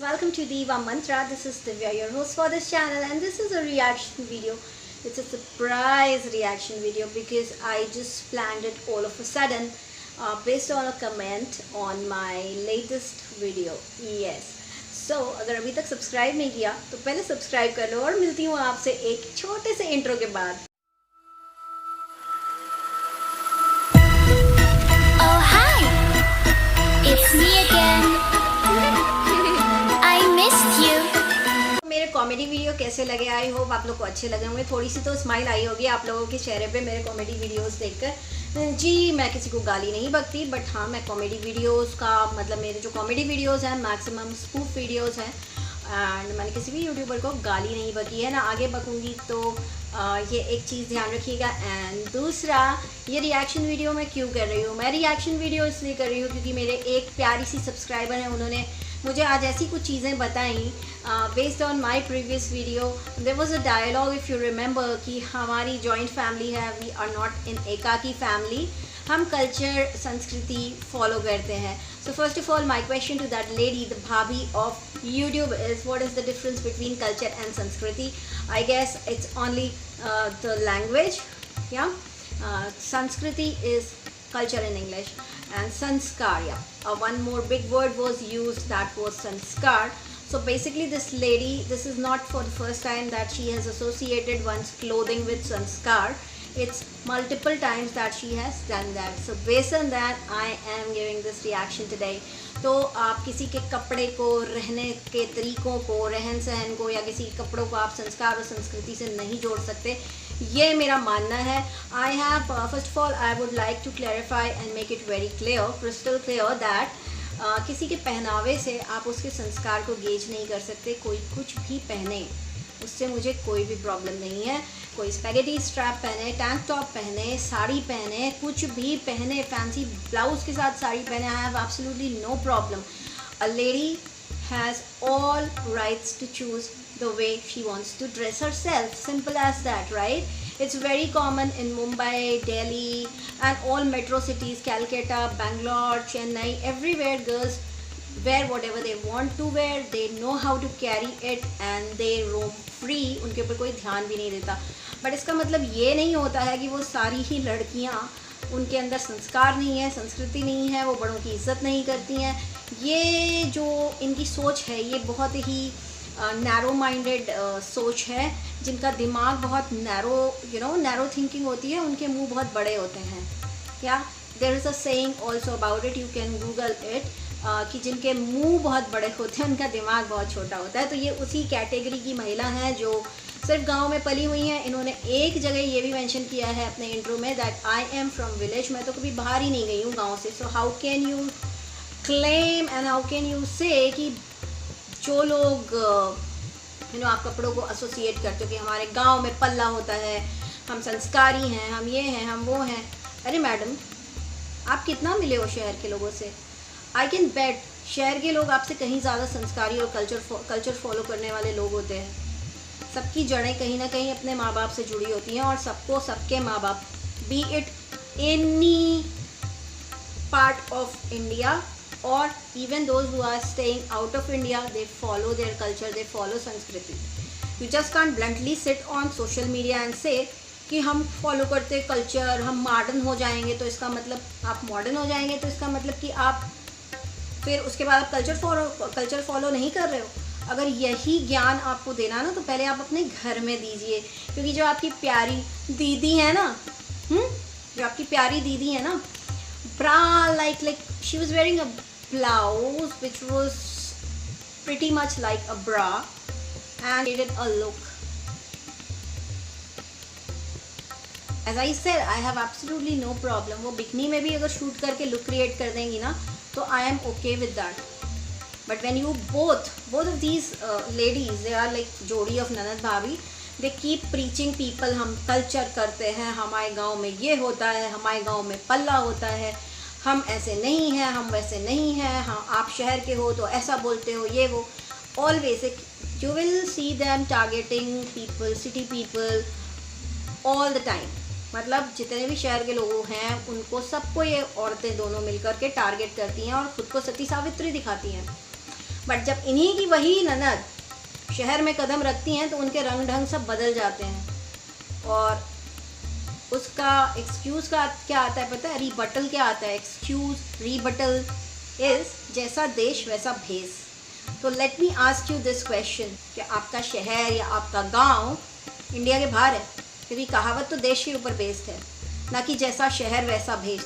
Welcome to Diva Mantra. This is Divya, your host for this channel, and this is a reaction video. It's a surprise reaction video because I just planned it all of a sudden based on a comment on my latest video. Yes. So अगर अभी तक subscribe नहीं किया तो पहले subscribe कर लो और मिलती हूँ आपसे एक छोटे से इंट्रो के बाद. Oh hi, it's me again. I missed you. मेरे कॉमेडी वीडियो कैसे लगे? आई होप आप लोग को अच्छे लगे होंगे. थोड़ी सी तो स्माइल आई होगी आप लोगों के चेहरे पे मेरे कॉमेडी वीडियोस देखकर. जी मैं किसी को गाली नहीं बकती, बट हाँ मैं कॉमेडी वीडियोस का मतलब मेरे जो कॉमेडी वीडियोस हैं मैक्सिमम स्पूफ वीडियोस हैं एंड मैंने किसी भी यूट्यूबर को गाली नहीं बकी है ना आगे बकूँगी. तो ये एक चीज़ ध्यान रखिएगा. एंड दूसरा, ये रिएक्शन वीडियो मैं क्यों कर रही हूँ? मैं रिएक्शन वीडियो इसलिए कर रही हूँ क्योंकि मेरे एक प्यारी सी सब्सक्राइबर हैं, उन्होंने मुझे आज ऐसी कुछ चीज़ें बताई based on my previous video. There was a dialogue if you remember कि हमारी जॉइंट फैमिली है, वी आर नॉट इन एकाकी फैमिली, हम कल्चर संस्कृति फॉलो करते हैं. So first of all my question to that lady the bhabhi of YouTube is what is the difference between culture and sanskriti? I guess it's only the language. या sanskriti is culture in English and sanskar, one more big word was used, that was sanskar. So basically this lady, this is not for the first time that she has associated one's clothing with sanskar. It's multiple times that she has done that. So based on that I am giving this reaction today. तो आप किसी के कपड़े को, रहने के तरीक़ों को, रहन सहन को या किसी कपड़ों को आप संस्कार और संस्कृति से नहीं जोड़ सकते, ये मेरा मानना है. I have first of all I would like to clarify and make it very clear, crystal clear that किसी के पहनावे से आप उसके संस्कार को गेज नहीं कर सकते. कोई कुछ भी पहने उससे मुझे कोई भी प्रॉब्लम नहीं है. कोई स्पैगेटी स्ट्रैप पहने, टैंक टॉप पहने, साड़ी पहने, कुछ भी पहने, फैंसी ब्लाउज के साथ साड़ी पहने, I have absolutely no problem. A lady has all rights to choose the way she wants to dress herself. Simple as that, right? It's very common in Mumbai, Delhi and all metro cities, Calcutta, Bangalore, Chennai, everywhere girls wear whatever they want to wear. They know how to carry it and they roam free. उनके ऊपर कोई ध्यान भी नहीं देता. But इसका मतलब ये नहीं होता है कि वो सारी ही लड़कियाँ, उनके अंदर संस्कार नहीं है, संस्कृति नहीं है, वो बड़ों की इज्जत नहीं करती हैं. ये जो इनकी सोच है ये बहुत ही नैरो माइंडेड सोच है. जिनका दिमाग बहुत नैरो थिंकिंग होती है, उनके मुंह बहुत बड़े होते हैं. या there is a saying also about it, you can Google it, कि जिनके मुंह बहुत बड़े होते हैं उनका दिमाग बहुत छोटा होता है. तो ये उसी कैटेगरी की महिला हैं जो सिर्फ गांव में पली हुई हैं. इन्होंने एक जगह ये भी मेंशन किया है अपने इंट्रो में that I am from village. मैं तो कभी बाहर ही नहीं गई हूँ गाँव से. So how can you claim and how can you से कि जो लोग आप कपड़ों को एसोसिएट करते हो कि हमारे गांव में पल्ला होता है, हम संस्कारी हैं, हम ये हैं, हम वो हैं. अरे मैडम, आप कितना मिले हो शहर के लोगों से? आई कैन बेट शहर के लोग आपसे कहीं ज़्यादा संस्कारी और कल्चर फॉलो करने वाले लोग होते हैं. सबकी जड़ें कहीं ना कहीं अपने माँ बाप से जुड़ी होती हैं और सबको सबके माँ बाप, B it any part of India or even those who are staying out of India, they follow their culture, they follow संस्कृति. You just can't bluntly sit on social media and say कि हम follow करते culture, हम modern हो जाएंगे तो इसका मतलब आप मॉडर्न हो जाएंगे तो इसका मतलब कि आप फिर उसके बाद आप कल्चर फॉलो नहीं कर रहे हो. अगर यही ज्ञान आपको देना ना तो पहले आप अपने घर में दीजिए. क्योंकि जो आपकी प्यारी दीदी है ना, जो आपकी प्यारी दीदी है ना, bra like she was wearing a blouse which was pretty much like a bra and needed a look. As I said, I have absolutely no problem. वो बिकनी में भी अगर शूट करके लुक क्रिएट कर देंगी ना तो I am okay with that. But when you both of these ladies, they are like जोड़ी of ननद भाभी, they keep preaching people हम कल्चर करते हैं, हमारे गांव में ये होता है, हमारे गांव में पल्ला होता है, हम ऐसे नहीं हैं, हम वैसे नहीं हैं, हाँ आप शहर के हो तो ऐसा बोलते हो, ये वो. Always you will see them targeting people, city people all the time. मतलब जितने भी शहर के लोग हैं उनको सबको ये औरतें दोनों मिलकर के टारगेट करती हैं और ख़ुद को सती सावित्री दिखाती हैं. बट जब इन्हीं की वही ननद शहर में कदम रखती हैं तो उनके रंग ढंग सब बदल जाते हैं। और उसका एक्सक्यूज़ का क्या आता है पता है? रिबटल क्या आता है? एक्सक्यूज़ रिबटल इज़ जैसा देश वैसा भेस। तो let me ask you this question कि आपका शहर या आपका गांव इंडिया के बाहर है? क्योंकि कहावत तो देश के ऊपर बेस्ड है, ना कि जैसा शहर वैसा भेस।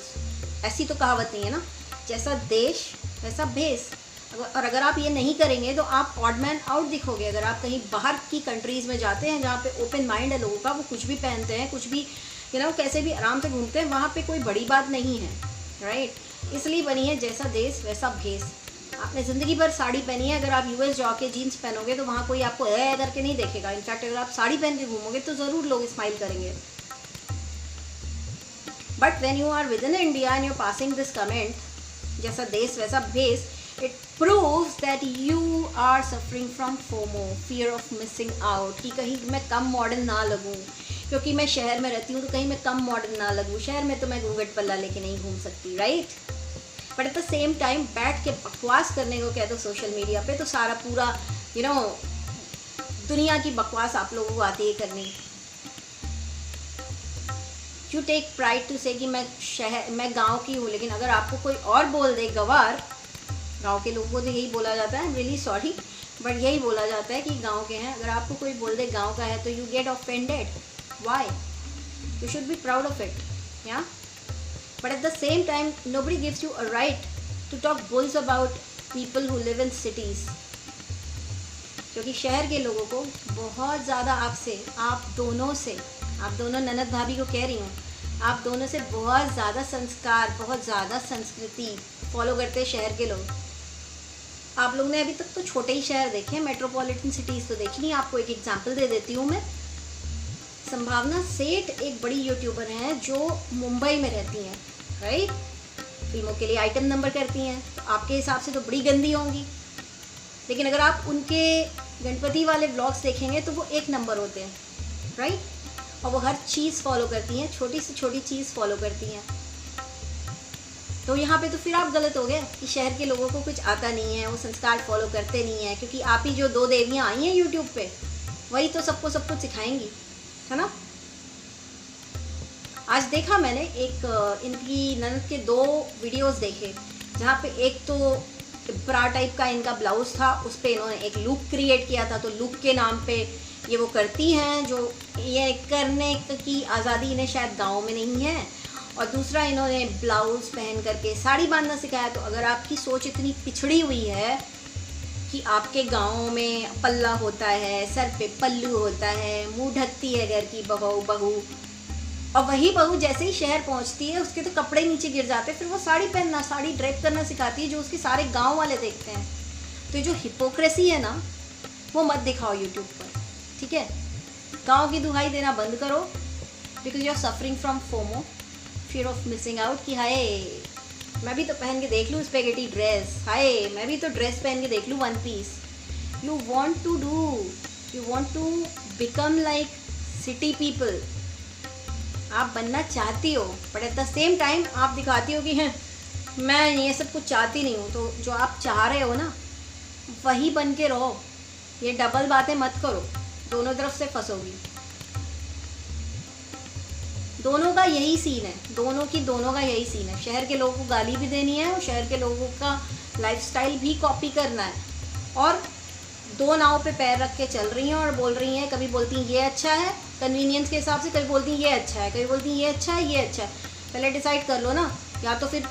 ऐसी तो कहावत नहीं है ना, जैसा देश वैसा भेस। और अगर आप ये नहीं करेंगे तो आप ऑड मैन आउट दिखोगे। अगर आप कहीं बाहर की कंट्रीज़ में जाते हैं जहाँ पे ओपन माइंड है लोगों का, वो कुछ भी पहनते हैं, कुछ भी कैसे भी आराम से घूमते हैं, वहाँ पे कोई बड़ी बात नहीं है, राइट। इसलिए बनी है जैसा देश वैसा भेस। आपने ज़िंदगी भर साड़ी पहनी है, अगर आप यूएस जाके जीन्स पहनोगे तो वहाँ कोई आपको करके नहीं देखेगा। इनफैक्ट अगर आप साड़ी पहन के घूमोगे तो ज़रूर लोग स्माइल करेंगे। But when you are with in India and you passing this comment, जैसा देश वैसा भेस, it proves that you are suffering from FOMO, fear of missing out, कि कहीं मैं कम मॉडर्न ना लगूँ, क्योंकि मैं शहर में रहती हूँ तो कहीं मैं कम मॉडर्न ना लगूँ। शहर में तो मैं घूंघट पल्ला लेके नहीं घूम सकती, right. But at the same time बैठ के बकवास करने को कह दो सोशल मीडिया पे तो सारा पूरा दुनिया की बकवास आप लोगों को आती है करनी। यू टेक प्राइड टू से कि मैं गांव की हूँ, लेकिन अगर आपको कोई और बोल दे गवार, गांव के लोगों को तो यही बोला जाता है, रियली सॉरी बट यही बोला जाता है कि गांव के हैं। अगर आपको कोई बोल दे गांव का है तो you get offended. Why? You should be proud of it, या। But at the same time, nobody gives you a right to talk bulls about people who live in cities. क्योंकि शहर के लोगों को बहुत ज़्यादा आप दोनों ननद भाभी को कह रही हूँ, आप दोनों से बहुत ज़्यादा संस्कार, बहुत ज़्यादा संस्कृति फॉलो करते हैं शहर के लोग। आप लोग ने अभी तक तो छोटे ही शहर देखे हैं, मेट्रोपॉलिटन सिटीज़ तो देखी नहीं। आपको एक एग्जाम्पल दे देती हूँ मैं। संभावना सेठ एक बड़ी यूट्यूबर हैं जो मुंबई में रहती हैं, राइट। फिल्मों के लिए आइटम नंबर करती हैं, तो आपके हिसाब से तो बड़ी गंदी होंगी, लेकिन अगर आप उनके गणपति वाले व्लॉग्स देखेंगे तो वो एक नंबर होते हैं, राइट। और वो हर चीज़ फॉलो करती हैं, छोटी से छोटी चीज़ फॉलो करती हैं। तो यहाँ पे तो फिर आप गलत हो गए कि शहर के लोगों को कुछ आता नहीं है, वो संस्कार फॉलो करते नहीं हैं, क्योंकि आप ही जो 2 देवियाँ आई हैं यूट्यूब पे, वही तो सबको सब कुछ सिखाएंगी, है ना। आज देखा मैंने इनकी ननद के 2 वीडियोस देखे, जहाँ पे एक तो ब्रा टाइप का इनका ब्लाउज़ था, उस पर इन्होंने एक लुक क्रिएट किया था। तो लुक के नाम पे ये वो करती हैं, जो ये करने की आज़ादी इन्हें शायद गाँव में नहीं है। और दूसरा, इन्होंने ब्लाउज़ पहन करके साड़ी बांधना सिखाया। तो अगर आपकी सोच इतनी पिछड़ी हुई है कि आपके गाँव में पल्ला होता है, सर पे पल्लू होता है, मुंह ढकती है घर की बहू, और वही बहू जैसे ही शहर पहुंचती है उसके तो कपड़े नीचे गिर जाते हैं, फिर वो साड़ी पहनना, साड़ी ड्रेप करना सिखाती है, जो उसके सारे गांव वाले देखते हैं। तो जो हिपोक्रेसी है ना, वो मत दिखाओ यूट्यूब पर, ठीक है। गाँव की दुहाई देना बंद करो, because you are suffering from FOMO, fear of missing out, कि हाय मैं भी तो पहन के देख लूँ स्पेगेटी ड्रेस, हाय मैं भी तो ड्रेस पहन के देख लूँ 1 piece. You want to become like city people, आप बनना चाहती हो, but at the same time आप दिखाती हो कि हैं मैं ये सब कुछ चाहती नहीं हूँ। तो जो आप चाह रहे हो ना, वही बन के रहो, ये डबल बातें मत करो, दोनों तरफ से फंसोगी। दोनों का यही सीन है, दोनों का यही सीन है। शहर के लोगों को गाली भी देनी है और शहर के लोगों का लाइफस्टाइल भी कॉपी करना है, और 2 नाव पे पैर रख के चल रही हैं और बोल रही हैं, कभी बोलती हैं ये अच्छा है कन्वीनियंस के हिसाब से, कभी बोलती हैं ये अच्छा है, कभी बोलती हैं ये अच्छा है, ये अच्छा है। पहले डिसाइड कर लो ना, या तो फिर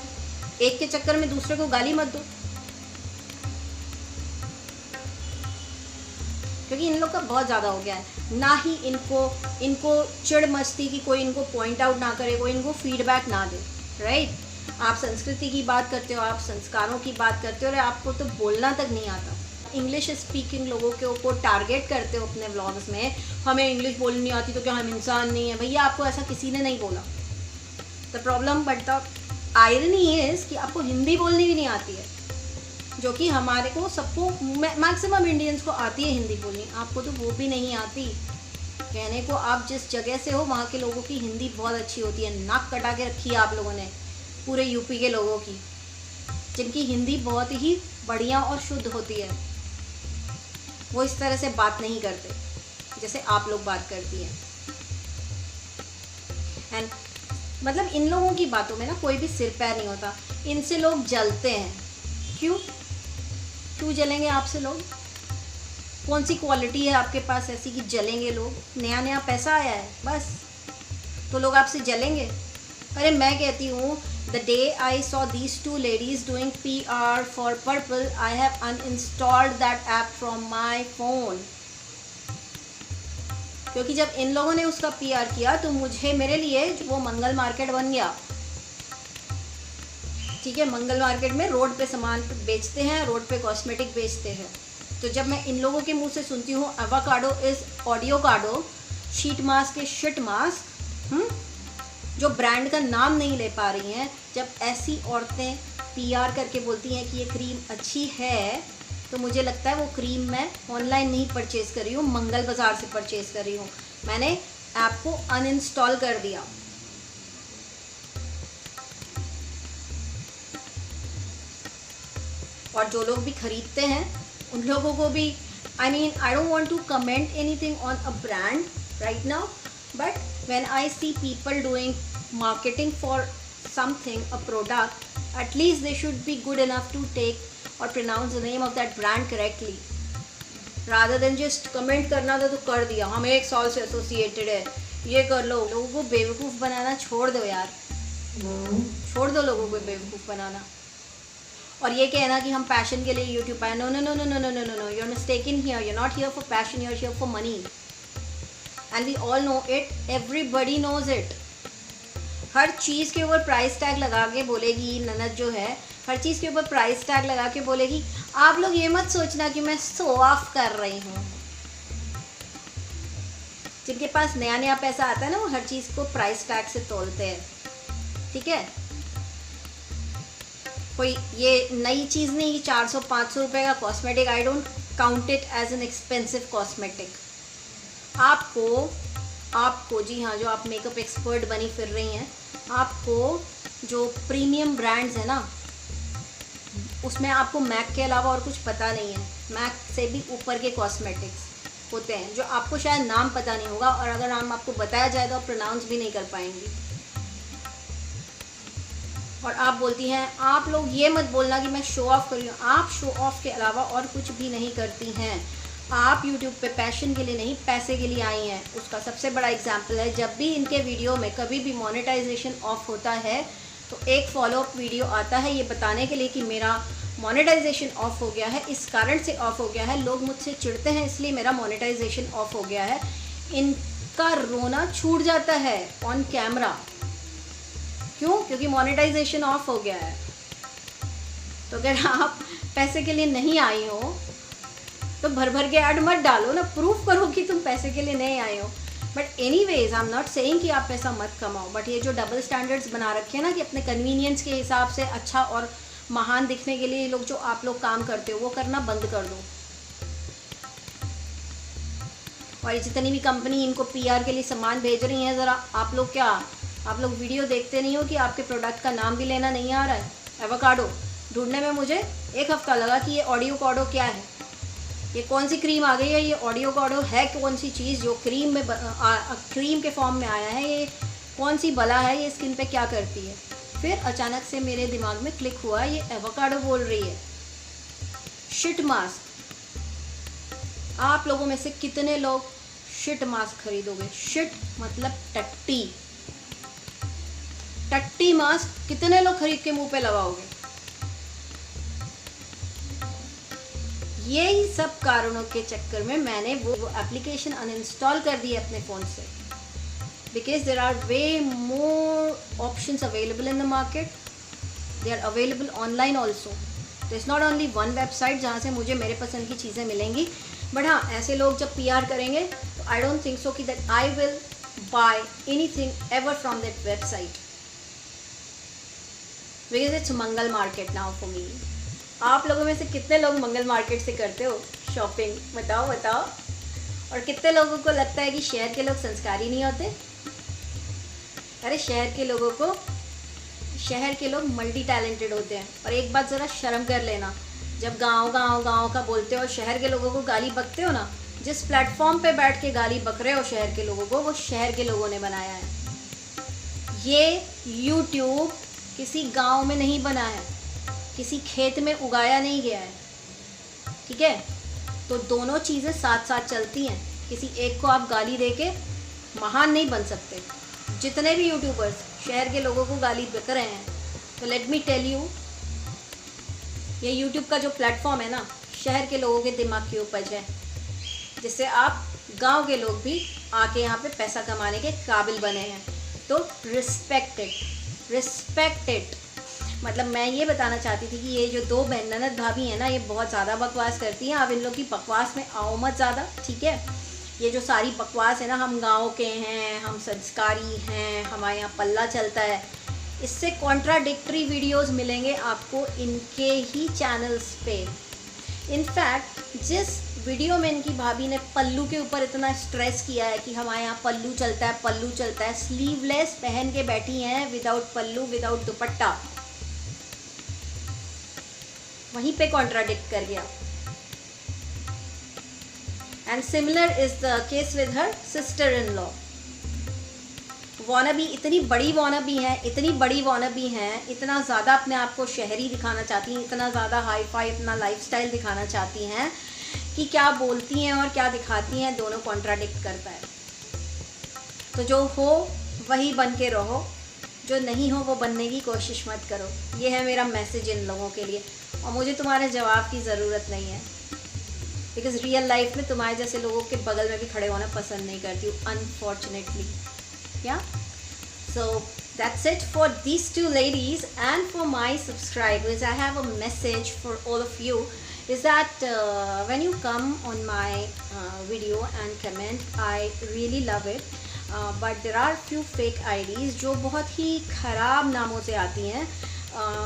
एक के चक्कर में दूसरे को गाली मत दो, क्योंकि इन लोग का बहुत ज़्यादा हो गया है। ना ही इनको चिड़ मचती कि कोई इनको पॉइंट आउट ना करे, कोई इनको फीडबैक ना दे, राइट। आप संस्कृति की बात करते हो, आप संस्कारों की बात करते हो, और आपको तो बोलना तक नहीं आता। इंग्लिश स्पीकिंग लोगों के ऊपर टारगेट करते हो अपने व्लॉग्स में, हमें इंग्लिश बोलनी नहीं आती तो क्या हम इंसान नहीं है? भैया आपको ऐसा किसी ने नहीं बोला। The problem but the irony is कि आपको हिंदी बोलनी भी नहीं आती है, जो कि हमारे को सबको मैक्सिमम इंडियंस को आती है हिंदी बोलनी, आपको तो वो भी नहीं आती। कहने को आप जिस जगह से हो वहाँ के लोगों की हिंदी बहुत अच्छी होती है, नाक कटा के रखी है आप लोगों ने पूरे यूपी के लोगों की। जिनकी हिंदी बहुत ही बढ़िया और शुद्ध होती है, वो इस तरह से बात नहीं करते जैसे आप लोग बात करती हैं। एंड मतलब इन लोगों की बातों में ना कोई भी सिर पैर नहीं होता, इनसे लोग जलते हैं। क्यों जलेंगे आपसे लोग? कौन सी क्वालिटी है आपके पास ऐसी कि जलेंगे लोग? नया नया पैसा आया है बस, तो लोग आपसे जलेंगे। अरे मैं कहती हूँ, the day I saw these two ladies doing PR for Purple, I have uninstalled that app from my phone. क्योंकि जब इन लोगों ने उसका PR किया तो मुझे, मेरे लिए वो मंगल मार्केट बन गया। ठीक है, मंगल मार्केट में रोड पे सामान बेचते हैं, रोड पे कॉस्मेटिक बेचते हैं। तो जब मैं इन लोगों के मुंह से सुनती हूँ एवोकाडो इज ऑडियो कार्डो, sheet mask is shit mask, जो ब्रांड का नाम नहीं ले पा रही हैं, जब ऐसी औरतें PR करके बोलती हैं कि ये क्रीम अच्छी है, तो मुझे लगता है वो क्रीम मैं ऑनलाइन नहीं परचेज़ कर रही हूँ, मंगल बाज़ार से परचेज़ कर रही हूँ। मैंने ऐप को अनइंस्टॉल कर दिया। और जो लोग भी खरीदते हैं उन लोगों को भी, I mean, I don't want to comment anything on a brand right now, but when I see people doing marketing for something, a product, at least they should be good enough to take or pronounce the name of that brand correctly, rather than just comment करना था तो कर दिया, हम 1 साल से associated है, ये कर लो। लोगों को बेवकूफ़ बनाना छोड़ दो यार, छोड़ दो लोगों को बेवकूफ़ बनाना। और ये कहना कि हम पैशन के लिए यूट्यूब आए, no no no no no no no no no, you are mistaken here, you are not here for passion, you are here for money, and we all know it, everybody knows it. हर चीज़ के ऊपर price tag लगा के बोलेगी ननद जो है, हर चीज़ के ऊपर प्राइस टैग लगा के बोलेगी, आप लोग ये मत सोचना कि मैं शो ऑफ कर रही हूँ। जिनके पास नया नया पैसा आता है ना, वो हर चीज़ को प्राइस टैग से तोलते हैं। ठीक है, कोई ये नई चीज़ नहीं कि 400-500 रुपये का cosmetic, I don't count it as an expensive cosmetic. आपको जी हाँ, जो आप मेकअप एक्सपर्ट बनी फिर रही हैं, आपको जो प्रीमियम ब्रांड्स हैं ना, उसमें आपको मैक के अलावा और कुछ पता नहीं है। मैक से भी ऊपर के कॉस्मेटिक्स होते हैं जो आपको शायद नाम पता नहीं होगा, और अगर नाम आपको बताया जाए तो आप प्रोनाउंस भी नहीं कर पाएंगी। और आप बोलती हैं, आप लोग ये मत बोलना कि मैं शो ऑफ कर रही हूँ। आप शो ऑफ के अलावा और कुछ भी नहीं करती हैं। आप यूट्यूब पे पैशन के लिए नहीं, पैसे के लिए आई हैं। उसका सबसे बड़ा एग्जाम्पल है, जब भी इनके वीडियो में कभी भी मोनेटाइजेशन ऑफ होता है तो एक फॉलोअप वीडियो आता है ये बताने के लिए कि मेरा मोनेटाइजेशन ऑफ हो गया है, इस कारण से ऑफ हो गया है, लोग मुझसे चिढ़ते हैं इसलिए मेरा मोनेटाइजेशन ऑफ हो गया है। इनका रोना छूट जाता है ऑन कैमरा। क्यों? क्योंकि मोनेटाइजेशन ऑफ हो गया है। तो अगर आप पैसे के लिए नहीं आई हो तो भर भर के ऐड मत डालो ना, प्रूफ करो कि तुम पैसे के लिए नहीं आए हो। But anyways, I am not saying कि आप पैसा मत कमाओ, बट ये जो डबल स्टैंडर्ड्स बना रखे हैं ना कि अपने कन्वीनियंस के हिसाब से अच्छा और महान दिखने के लिए लोग जो आप लोग काम करते हो वो करना बंद कर दो। और जितनी भी कंपनी इनको PR के लिए सामान भेज रही हैं, ज़रा आप लोग वीडियो देखते नहीं हो कि आपके प्रोडक्ट का नाम भी लेना नहीं आ रहा है। एवोकाडो ढूंढने में मुझे 1 हफ्ता लगा कि ये ऑडियो कार्डो क्या है, ये कौन सी क्रीम आ गई है, ये ऑडियो कार्डो है कौन सी चीज़ जो क्रीम में क्रीम के फॉर्म में आया है, ये कौन सी बला है, ये स्किन पे क्या करती है। फिर अचानक से मेरे दिमाग में क्लिक हुआ, ये एवोकाडो बोल रही है। Shit mask. आप लोगों में से कितने लोग शिट मास्क खरीदोगे? शिट मतलब टट्टी। टट्टी मास्क कितने लोग खरीद के मुंह पे लगाओगे? यही सब कारणों के चक्कर में मैंने वो एप्लीकेशन अनइंस्टॉल कर दी अपने फ़ोन से, because there are way more options available in the market, they are available online also. तो it's not only one website जहाँ से मुझे मेरे पसंद की चीज़ें मिलेंगी। बट हाँ, ऐसे लोग जब PR करेंगे तो आई डोंट थिंक सो कि that I will buy anything ever from that website, because it's Mangal market now for me. आप लोगों में से कितने लोग मंगल मार्केट से करते हो शॉपिंग? बताओ। और कितने लोगों को लगता है कि शहर के लोग संस्कारी नहीं होते? अरे शहर के लोगों को शहर के लोग मल्टी टैलेंटेड होते हैं। और एक बात ज़रा शर्म कर लेना, जब गांव गांव गांव का बोलते हो और शहर के लोगों को गाली बकते हो ना, जिस प्लेटफॉर्म पे बैठ के गाली बक रहे हो शहर के लोगों को, वो शहर के लोगों ने बनाया है। ये यूट्यूब किसी गांव में नहीं बना है, किसी खेत में उगाया नहीं गया है, ठीक है। तो दोनों चीज़ें साथ साथ चलती हैं। किसी एक को आप गाली दे के महान नहीं बन सकते। जितने भी यूट्यूबर्स शहर के लोगों को गाली बक रहे हैं, तो लेट मी टेल यू, ये यूट्यूब का जो प्लेटफॉर्म है ना, शहर के लोगों के दिमाग की उपज है, जिससे आप गांव के लोग भी आके यहाँ पे पैसा कमाने के काबिल बने हैं। तो रिस्पेक्ट इट। मतलब मैं ये बताना चाहती थी कि ये जो दो ननद भाभी हैं ना, ये बहुत ज़्यादा बकवास करती हैं। आप इन लोग की बकवास में आओ मत ज़्यादा, ठीक है। ये जो सारी बकवास है ना, हम गांव के हैं, हम संस्कारी हैं, हमारे यहाँ पल्ला चलता है, इससे कॉन्ट्राडिक्टरी वीडियोस मिलेंगे आपको इनके ही चैनल्स पे। इनफैक्ट जिस वीडियो में इनकी भाभी ने पल्लू के ऊपर इतना स्ट्रेस किया है कि हमारे यहाँ पल्लू चलता है, स्लीवलेस पहन के बैठी हैं, विदाउट पल्लू, विदाउट दुपट्टा, वहीं पे कॉन्ट्राडिक्ट कर गया। And similar is the case with her sister in law. Wannabe, इतनी बड़ी वॉनबी हैं, इतना ज़्यादा अपने आप को शहरी दिखाना चाहती हैं, इतना ज़्यादा हाई फाई अपना लाइफस्टाइल दिखाना चाहती हैं कि क्या बोलती हैं और क्या दिखाती हैं दोनों कॉन्ट्राडिक्ट करता है। तो जो हो वही बन के रहो, जो नहीं हो वो बनने की कोशिश मत करो। ये है मेरा मैसेज इन लोगों के लिए। और मुझे तुम्हारे जवाब की ज़रूरत नहीं है, बिकॉज रियल लाइफ में तुम्हारे जैसे लोगों के बगल में भी खड़े होना पसंद नहीं करती हूँ, unfortunately. Yeah, so that's it for these two ladies, and for my subscribers I have a message for all of you, is that when you come on my video and comment, I really love it, but there are few fake IDs जो बहुत ही ख़राब नामों से आती हैं।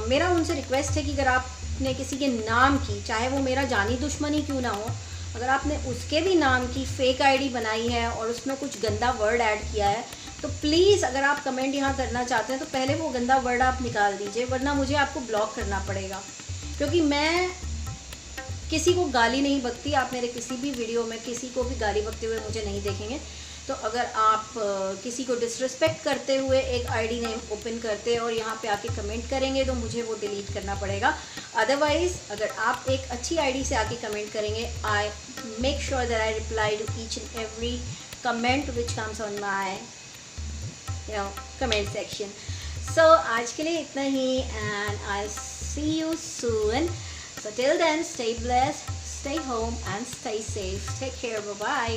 मेरा उनसे request है कि अगर आपने किसी के नाम की, चाहे वो मेरा जानी दुश्मन ही क्यों ना हो, अगर आपने उसके भी नाम की फ़ेक आईडी बनाई है और उसमें कुछ गंदा वर्ड ऐड किया है, तो प्लीज़ अगर आप कमेंट यहाँ करना चाहते हैं तो पहले वो गंदा वर्ड आप निकाल दीजिए, वरना मुझे आपको ब्लॉक करना पड़ेगा। क्योंकि मैं किसी को गाली नहीं बकती, आप मेरे किसी भी वीडियो में किसी को भी गाली बकते हुए मुझे नहीं देखेंगे। तो अगर आप किसी को डिसरिस्पेक्ट करते हुए एक आईडी नेम ओपन करते और यहाँ पे आके कमेंट करेंगे तो मुझे वो डिलीट करना पड़ेगा। अदरवाइज़ अगर आप एक अच्छी आईडी से आके कमेंट करेंगे, I make sure that I reply to each and every comment which comes on my comment section. So आज के लिए इतना ही, and I see you soon. So till then, stay blessed, stay home and stay safe. Take care. Bye-bye.